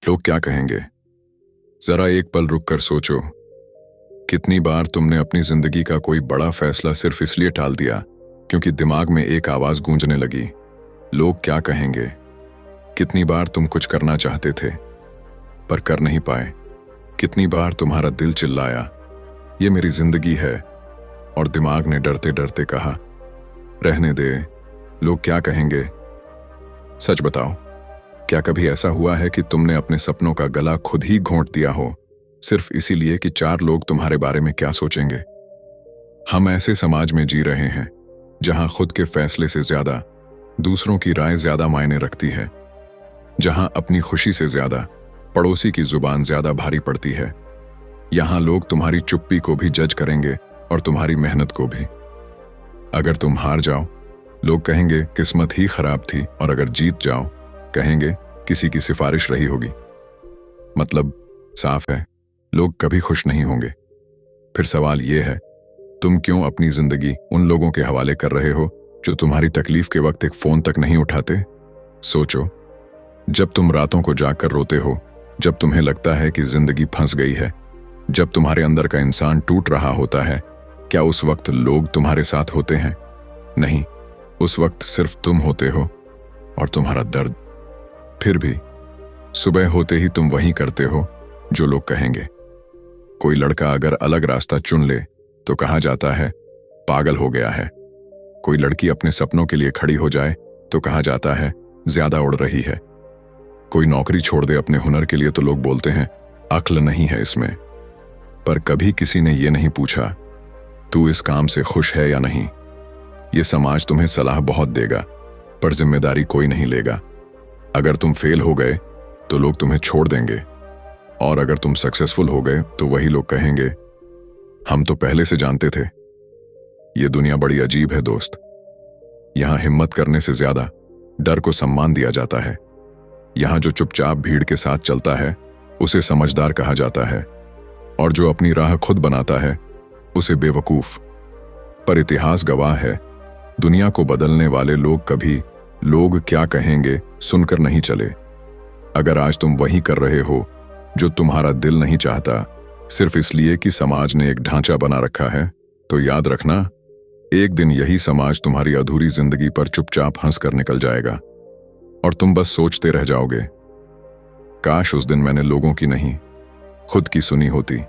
लोग क्या कहेंगे? जरा एक पल रुक कर सोचो। कितनी बार तुमने अपनी जिंदगी का कोई बड़ा फैसला सिर्फ इसलिए टाल दिया क्योंकि दिमाग में एक आवाज गूंजने लगी, लोग क्या कहेंगे। कितनी बार तुम कुछ करना चाहते थे पर कर नहीं पाए। कितनी बार तुम्हारा दिल चिल्लाया, ये मेरी जिंदगी है, और दिमाग ने डरते डरते कहा, रहने दे, लोग क्या कहेंगे। सच बताओ, क्या कभी ऐसा हुआ है कि तुमने अपने सपनों का गला खुद ही घोंट दिया हो, सिर्फ इसीलिए कि 4 लोग तुम्हारे बारे में क्या सोचेंगे। हम ऐसे समाज में जी रहे हैं जहां खुद के फैसले से ज्यादा दूसरों की राय ज्यादा मायने रखती है, जहां अपनी खुशी से ज्यादा पड़ोसी की जुबान ज्यादा भारी पड़ती है। यहां लोग तुम्हारी चुप्पी को भी जज करेंगे और तुम्हारी मेहनत को भी। अगर तुम हार जाओ, लोग कहेंगे किस्मत ही खराब थी, और अगर जीत जाओ, कहेंगे किसी की सिफारिश रही होगी। मतलब साफ है, लोग कभी खुश नहीं होंगे। फिर सवाल यह है, तुम क्यों अपनी जिंदगी उन लोगों के हवाले कर रहे हो जो तुम्हारी तकलीफ के वक्त एक फोन तक नहीं उठाते? सोचो, जब तुम रातों को जाकर रोते हो, जब तुम्हें लगता है कि जिंदगी फंस गई है, जब तुम्हारे अंदर का इंसान टूट रहा होता है, क्या उस वक्त लोग तुम्हारे साथ होते हैं? नहीं, उस वक्त सिर्फ तुम होते हो और तुम्हारा दर्द। फिर भी सुबह होते ही तुम वही करते हो जो लोग कहेंगे। कोई लड़का अगर अलग रास्ता चुन ले तो कहा जाता है पागल हो गया है। कोई लड़की अपने सपनों के लिए खड़ी हो जाए तो कहा जाता है ज्यादा उड़ रही है। कोई नौकरी छोड़ दे अपने हुनर के लिए तो लोग बोलते हैं अक्ल नहीं है इसमें। पर कभी किसी ने यह नहीं पूछा तू इस काम से खुश है या नहीं। ये समाज तुम्हें सलाह बहुत देगा पर जिम्मेदारी कोई नहीं लेगा। अगर तुम फेल हो गए तो लोग तुम्हें छोड़ देंगे, और अगर तुम सक्सेसफुल हो गए तो वही लोग कहेंगे हम तो पहले से जानते थे। ये दुनिया बड़ी अजीब है दोस्त। यहां हिम्मत करने से ज्यादा डर को सम्मान दिया जाता है। यहां जो चुपचाप भीड़ के साथ चलता है उसे समझदार कहा जाता है, और जो अपनी राह खुद बनाता है उसे बेवकूफ। पर इतिहास गवाह है, दुनिया को बदलने वाले लोग कभी लोग क्या कहेंगे सुनकर नहीं चले। अगर आज तुम वही कर रहे हो जो तुम्हारा दिल नहीं चाहता, सिर्फ इसलिए कि समाज ने एक ढांचा बना रखा है, तो याद रखना, एक दिन यही समाज तुम्हारी अधूरी जिंदगी पर चुपचाप हंसकर निकल जाएगा और तुम बस सोचते रह जाओगे, काश उस दिन मैंने लोगों की नहीं, खुद की सुनी होती।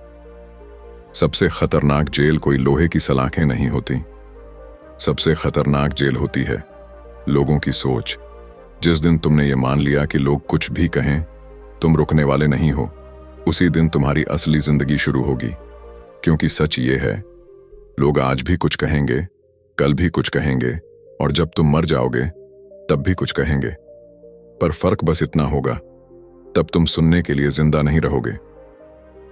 सबसे खतरनाक जेल कोई लोहे की सलाखें नहीं होती। सबसे खतरनाक जेल होती है लोगों की सोच। जिस दिन तुमने ये मान लिया कि लोग कुछ भी कहें, तुम रुकने वाले नहीं हो, उसी दिन तुम्हारी असली जिंदगी शुरू होगी। क्योंकि सच ये है, लोग आज भी कुछ कहेंगे, कल भी कुछ कहेंगे, और जब तुम मर जाओगे तब भी कुछ कहेंगे। पर फर्क बस इतना होगा, तब तुम सुनने के लिए जिंदा नहीं रहोगे।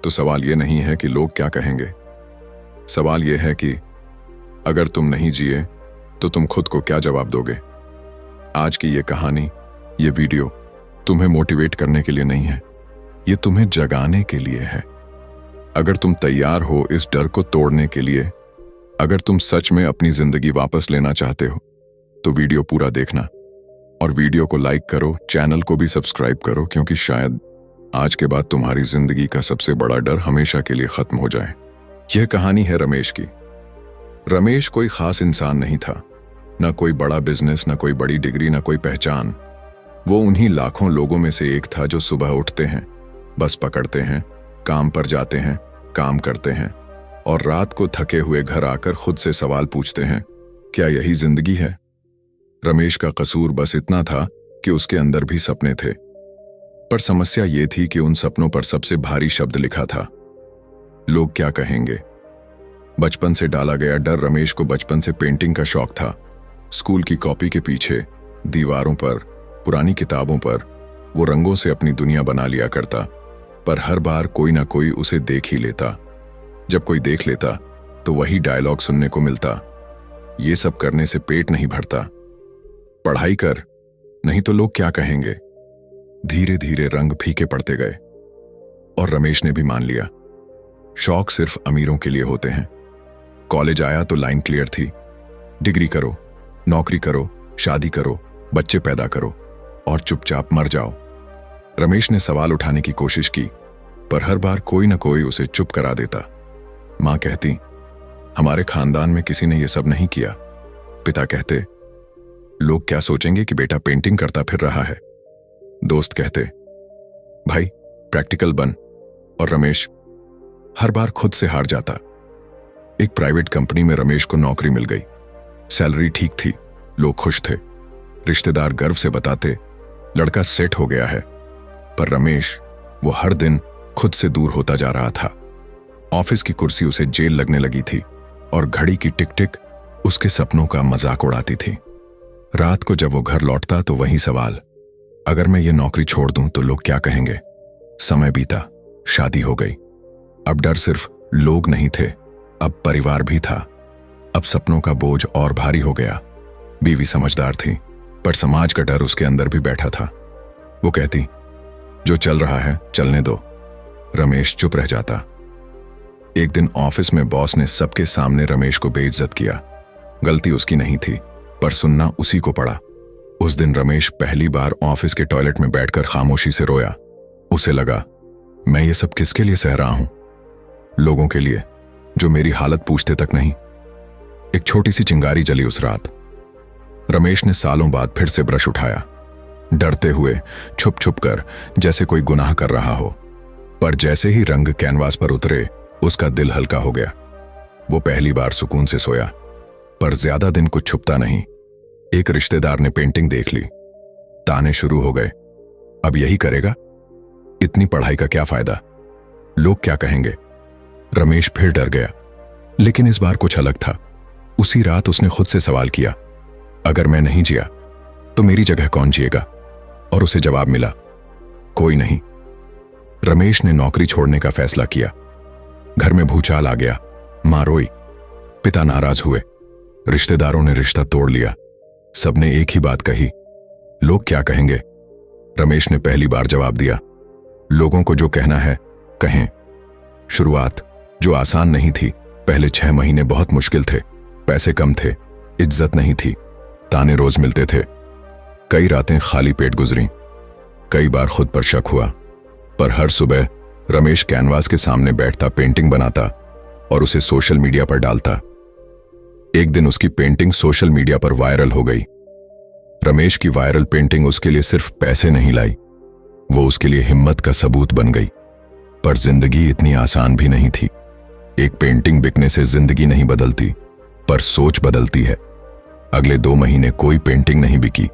तो सवाल ये नहीं है कि लोग क्या कहेंगे, सवाल ये है कि अगर तुम नहीं जिए तो तुम खुद को क्या जवाब दोगे। आज की ये कहानी, ये वीडियो तुम्हें मोटिवेट करने के लिए नहीं है, ये तुम्हें जगाने के लिए है। अगर तुम तैयार हो इस डर को तोड़ने के लिए, अगर तुम सच में अपनी जिंदगी वापस लेना चाहते हो, तो वीडियो पूरा देखना, और वीडियो को लाइक करो, चैनल को भी सब्सक्राइब करो, क्योंकि शायद आज के बाद तुम्हारी जिंदगी का सबसे बड़ा डर हमेशा के लिए खत्म हो जाए। यह कहानी है रमेश की। रमेश कोई खास इंसान नहीं था, ना कोई बड़ा बिजनेस, ना कोई बड़ी डिग्री, ना कोई पहचान। वो उन्हीं लाखों लोगों में से एक था जो सुबह उठते हैं, बस पकड़ते हैं, काम पर जाते हैं, काम करते हैं, और रात को थके हुए घर आकर खुद से सवाल पूछते हैं, क्या यही जिंदगी है? रमेश का कसूर बस इतना था कि उसके अंदर भी सपने थे, पर समस्या ये थी कि उन सपनों पर सबसे भारी शब्द लिखा था, लोग क्या कहेंगे। बचपन से डाला गया डर। रमेश को बचपन से पेंटिंग का शौक था। स्कूल की कॉपी के पीछे, दीवारों पर, पुरानी किताबों पर वो रंगों से अपनी दुनिया बना लिया करता, पर हर बार कोई ना कोई उसे देख ही लेता। जब कोई देख लेता तो वही डायलॉग सुनने को मिलता, ये सब करने से पेट नहीं भरता, पढ़ाई कर, नहीं तो लोग क्या कहेंगे। धीरे धीरे रंग फीके पड़ते गए, और रमेश ने भी मान लिया, शौक सिर्फ अमीरों के लिए होते हैं। कॉलेज आया तो लाइन क्लियर थी, डिग्री करो, नौकरी करो, शादी करो, बच्चे पैदा करो और चुपचाप मर जाओ। रमेश ने सवाल उठाने की कोशिश की, पर हर बार कोई न कोई उसे चुप करा देता। माँ कहती, हमारे खानदान में किसी ने यह सब नहीं किया। पिता कहते, लोग क्या सोचेंगे कि बेटा पेंटिंग करता फिर रहा है। दोस्त कहते, भाई प्रैक्टिकल बन। और रमेश हर बार खुद से हार जाता। एक प्राइवेट कंपनी में रमेश को नौकरी मिल गई। सैलरी ठीक थी, लोग खुश थे, रिश्तेदार गर्व से बताते, लड़का सेट हो गया है। पर रमेश वो हर दिन खुद से दूर होता जा रहा था। ऑफिस की कुर्सी उसे जेल लगने लगी थी और घड़ी की टिक टिक उसके सपनों का मजाक उड़ाती थी। रात को जब वो घर लौटता तो वही सवाल, अगर मैं ये नौकरी छोड़ दूं तो लोग क्या कहेंगे। समय बीता, शादी हो गई। अब डर सिर्फ लोग नहीं थे, अब परिवार भी था। अब सपनों का बोझ और भारी हो गया। बीवी समझदार थी, पर समाज का डर उसके अंदर भी बैठा था। वो कहती, जो चल रहा है चलने दो। रमेश चुप रह जाता। एक दिन ऑफिस में बॉस ने सबके सामने रमेश को बेइज्जत किया। गलती उसकी नहीं थी, पर सुनना उसी को पड़ा। उस दिन रमेश पहली बार ऑफिस के टॉयलेट में बैठकर खामोशी से रोया। उसे लगा, मैं ये सब किसके लिए सह रहा हूं? लोगों के लिए, जो मेरी हालत पूछते तक नहीं। एक छोटी सी चिंगारी जली उस रात। रमेश ने सालों बाद फिर से ब्रश उठाया, डरते हुए, छुप छुप कर, जैसे कोई गुनाह कर रहा हो। पर जैसे ही रंग कैनवास पर उतरे, उसका दिल हल्का हो गया। वो पहली बार सुकून से सोया। पर ज्यादा दिन कुछ छुपता नहीं। एक रिश्तेदार ने पेंटिंग देख ली। ताने शुरू हो गए, अब यही करेगा? इतनी पढ़ाई का क्या फायदा? लोग क्या कहेंगे? रमेश फिर डर गया। लेकिन इस बार कुछ अलग था। उसी रात उसने खुद से सवाल किया, अगर मैं नहीं जिया तो मेरी जगह कौन जिएगा? और उसे जवाब मिला, कोई नहीं। रमेश ने नौकरी छोड़ने का फैसला किया। घर में भूचाल आ गया। मां रोई, पिता नाराज हुए, रिश्तेदारों ने रिश्ता तोड़ लिया। सबने एक ही बात कही, लोग क्या कहेंगे? रमेश ने पहली बार जवाब दिया, लोगों को जो कहना है कहें। शुरुआत जो आसान नहीं थी। पहले 6 महीने बहुत मुश्किल थे। पैसे कम थे, इज्जत नहीं थी, ताने रोज मिलते थे। कई रातें खाली पेट गुजरी। कई बार खुद पर शक हुआ। पर हर सुबह रमेश कैनवास के सामने बैठता, पेंटिंग बनाता और उसे सोशल मीडिया पर डालता। एक दिन उसकी पेंटिंग सोशल मीडिया पर वायरल हो गई। रमेश की वायरल पेंटिंग उसके लिए सिर्फ पैसे नहीं लाई, वो उसके लिए हिम्मत का सबूत बन गई। पर जिंदगी इतनी आसान भी नहीं थी। एक पेंटिंग बिकने से जिंदगी नहीं बदलती, पर सोच बदलती है। अगले 2 महीने कोई पेंटिंग नहीं बिकी।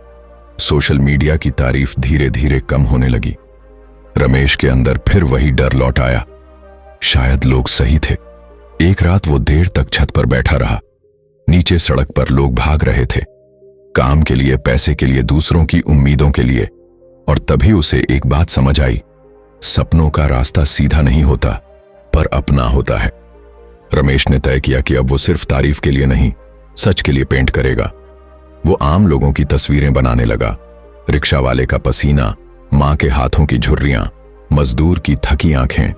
सोशल मीडिया की तारीफ धीरे धीरे कम होने लगी। रमेश के अंदर फिर वही डर लौट आया, शायद लोग सही थे। एक रात वो देर तक छत पर बैठा रहा। नीचे सड़क पर लोग भाग रहे थे, काम के लिए, पैसे के लिए, दूसरों की उम्मीदों के लिए। और तभी उसे एक बात समझ आई, सपनों का रास्ता सीधा नहीं होता, पर अपना होता है। रमेश ने तय किया कि अब वो सिर्फ तारीफ के लिए नहीं, सच के लिए पेंट करेगा। वो आम लोगों की तस्वीरें बनाने लगा। रिक्शा वाले का पसीना, मां के हाथों की झुर्रियां, मजदूर की थकी आंखें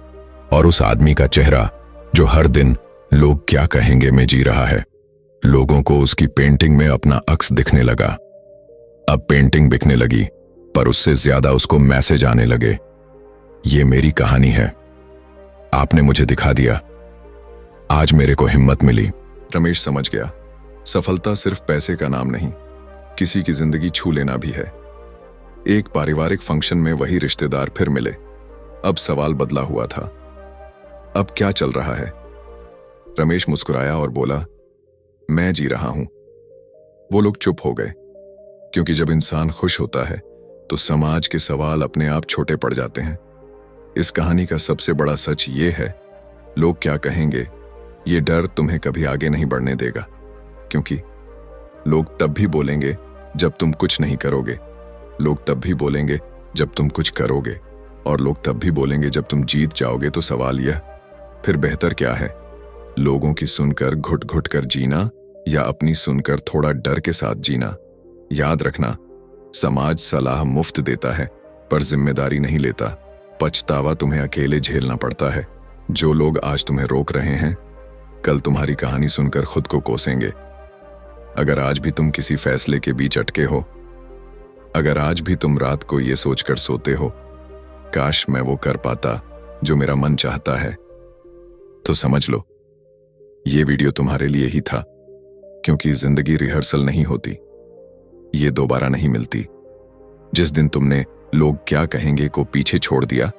और उस आदमी का चेहरा जो हर दिन लोग क्या कहेंगे में जी रहा है। लोगों को उसकी पेंटिंग में अपना अक्स दिखने लगा। अब पेंटिंग बिकने लगी, पर उससे ज्यादा उसको मैसेज आने लगे, ये मेरी कहानी है, आपने मुझे दिखा दिया, आज मेरे को हिम्मत मिली। रमेश समझ गया, सफलता सिर्फ पैसे का नाम नहीं, किसी की जिंदगी छू लेना भी है। एक पारिवारिक फंक्शन में वही रिश्तेदार फिर मिले। अब सवाल बदला हुआ था, अब क्या चल रहा है? रमेश मुस्कुराया और बोला, मैं जी रहा हूं। वो लोग चुप हो गए, क्योंकि जब इंसान खुश होता है तो समाज के सवाल अपने आप छोटे पड़ जाते हैं। इस कहानी का सबसे बड़ा सच ये है, लोग क्या कहेंगे, ये डर तुम्हें कभी आगे नहीं बढ़ने देगा। क्योंकि लोग तब भी बोलेंगे जब तुम कुछ नहीं करोगे, लोग तब भी बोलेंगे जब तुम कुछ करोगे, और लोग तब भी बोलेंगे जब तुम जीत जाओगे। तो सवाल यह, फिर बेहतर क्या है, लोगों की सुनकर घुट घुट कर जीना या अपनी सुनकर थोड़ा डर के साथ जीना? याद रखना, समाज सलाह मुफ्त देता है, पर जिम्मेदारी नहीं लेता। पछतावा तुम्हें अकेले झेलना पड़ता है। जो लोग आज तुम्हें रोक रहे हैं, कल तुम्हारी कहानी सुनकर खुद को कोसेंगे। अगर आज भी तुम किसी फैसले के बीच अटके हो, अगर आज भी तुम रात को ये सोचकर सोते हो काश मैं वो कर पाता जो मेरा मन चाहता है। तो समझ लो, ये वीडियो तुम्हारे लिए ही था, क्योंकि जिंदगी रिहर्सल नहीं होती, ये दोबारा नहीं मिलती। जिस दिन तुमने लोग क्या कहेंगे को पीछे छोड़ दिया,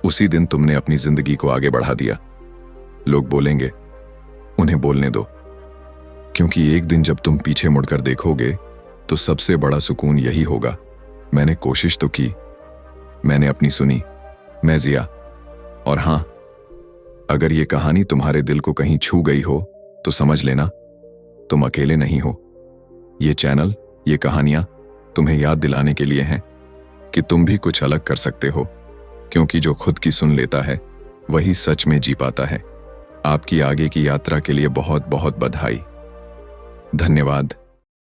उसी दिन तुमने अपनी जिंदगी को आगे बढ़ा दिया। लोग बोलेंगे, उन्हें बोलने दो, क्योंकि एक दिन जब तुम पीछे मुड़कर देखोगे तो सबसे बड़ा सुकून यही होगा, मैंने कोशिश तो की, मैंने अपनी सुनी, मैं जिया। और हां, अगर ये कहानी तुम्हारे दिल को कहीं छू गई हो तो समझ लेना, तुम अकेले नहीं हो। ये चैनल, ये कहानियां तुम्हें याद दिलाने के लिए हैं कि तुम भी कुछ अलग कर सकते हो, क्योंकि जो खुद की सुन लेता है वही सच में जी पाता है। आपकी आगे की यात्रा के लिए बहुत बहुत बधाई। धन्यवाद।